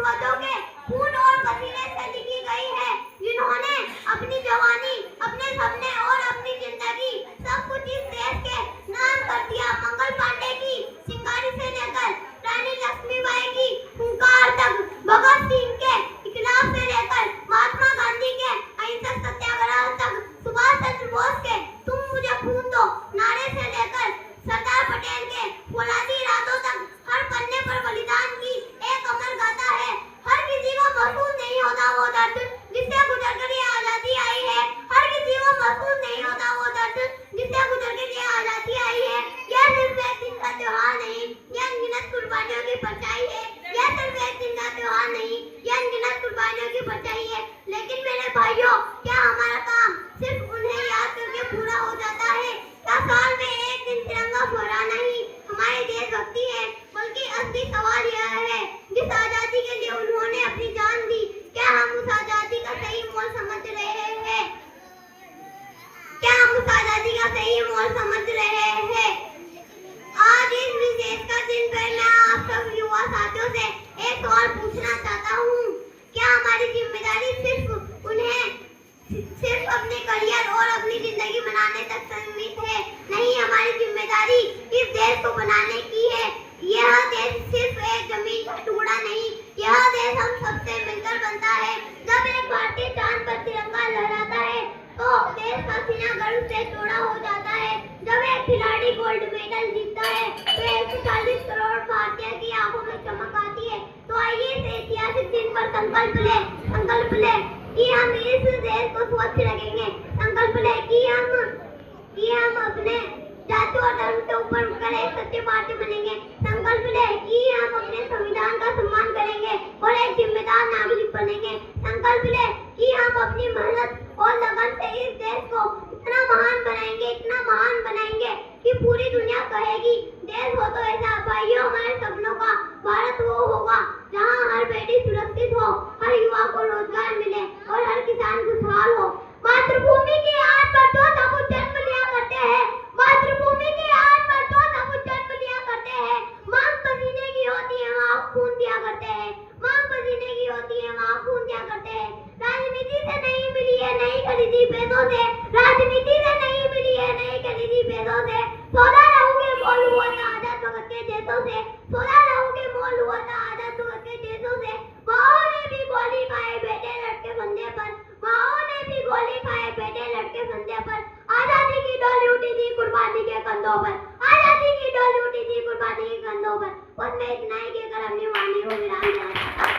पूर्वजों के खून और पसीने से लिखी गई है, जिन्होंने अपनी जवानी, अपने सपने और अपनी जिंदगी सब कुछ इस देश के नाम कर दिया। मंगल पांडे की चिंगारी से लेकर रानी लक्ष्मीबाई की हुंकार तक, भगत सिंह के इकलाब से लेकर महात्मा गांधी के अहिंसक सत्याग्रह तक, सुभाष चंद्र बोस के तुम मुझे खून दो नारे से लेकर सरदार पटेल के फौलादी इरादों तक, हर पन्ने पर बलिदान की एक अमर गाथा है। हर किसी को महसूस नहीं होता वो दर्द जिससे गुजर कर ये आजादी आई है। हर किसी को महसूस नहीं होता वो दर्द जिससे गुजर कर ये आजादी आई है। यह सिर्फ एक दिन का त्योहार नहीं, यह अनगिनत कुर्बानियों की परछाई है। यह सिर्फ एक दिन का त्योहार नहीं, यह अनगिनत कुर्बानियों की परछाई है। लेकिन मेरे भाइयों, क्या हमारा काम सिर्फ उन्हें याद करके पूरा हो जाता है? क्या साल में एक दिन तिरंगा फहराना ही हमारी देशभक्ति है? बल्कि असली सवाल यह है, जिस आजादी के लिए उन्होंने अपनी जान दी, क्या हम उस आजादी का सही मोल समझ रहे हैं? क्या हम उस आजादी का सही मोल समझ रहे हैं? आज इस विशेष का दिन पर मैं आप सब युवा साथियों से एक सवाल पूछना चाहता हूँ। क्या हमारी जिम्मेदारी सिर्फ उन्हें अपने करियर और अपनी जिंदगी बनाने तक सीमित है? नहीं, हमारी जिम्मेदारी इस देश को बनाने की है। यह देश सिर्फ एक जमीन का टुकड़ा नहीं, यह देश हम सबसे मिलकर बनता है। जब एक भारतीय चांद पर तिरंगा लहराता है तो देश का सीना गर्व से चौड़ा हो जाता है। जब एक खिलाड़ी गोल्ड मेडल जीतता है तो 140 करोड़ भारतीय की आंखों में चमक आती है। तो आइए इस ऐतिहासिक दिन पर संकल्प ले कि हम इस देश को स्वच्छ रखेंगे। संकल्प ले कि हम अपने जाति और धर्म के ऊपर उठकर एक सच्चे भारतीय बनेंगे। संकल्प ले कि हम अपने संविधान का सम्मान करेंगे और एक जिम्मेदार नागरिक बनेंगे। संकल्प ले कि हम अपनी मेहनत और लगन से इस देश को इतना महान बनाएंगे कि पूरी दुनिया कहेगी देश हो तो ऐसा। भाइयों, हमारे सपनों का भारत वो होगा जहाँ हर बेटी सुरक्षित हो, हर युवा को रोजगार मिले और हर किसान खुशहाल हो। मातृभूमि की आड़ पर जो सब जन्म लिया करते हैं, मातृभूमि की आड़ पर जो सब जन्म लिया करते हैं, मांग पसीने की होती है वहाँ खून दिया करते हैं। मांग पसीने की होती है वहाँ खून दिया करते हैं। राजनीति से नहीं मिली है, नहीं खरीदी पैसों से। राजनीति से नहीं मिली है, नहीं खरीदी पैसों से। सौदा रहोगे मोल हुआ था आजाद भगत के देशों से। सौदा रहोगे मोल हुआ था आजाद भगत के देशों से। माओ ने भी गोली खाए बेटे लड़के बंदे पर। माओ ने भी गोली खाए बेटे लड़के बंदे पर। आजादी की डोली उठी थी कुर्बानी के कंधों पर। आजादी की डोली उठी थी कुर्बानी के कंधों पर। और मैं इतना ही कहकर अपनी वाणी को विराम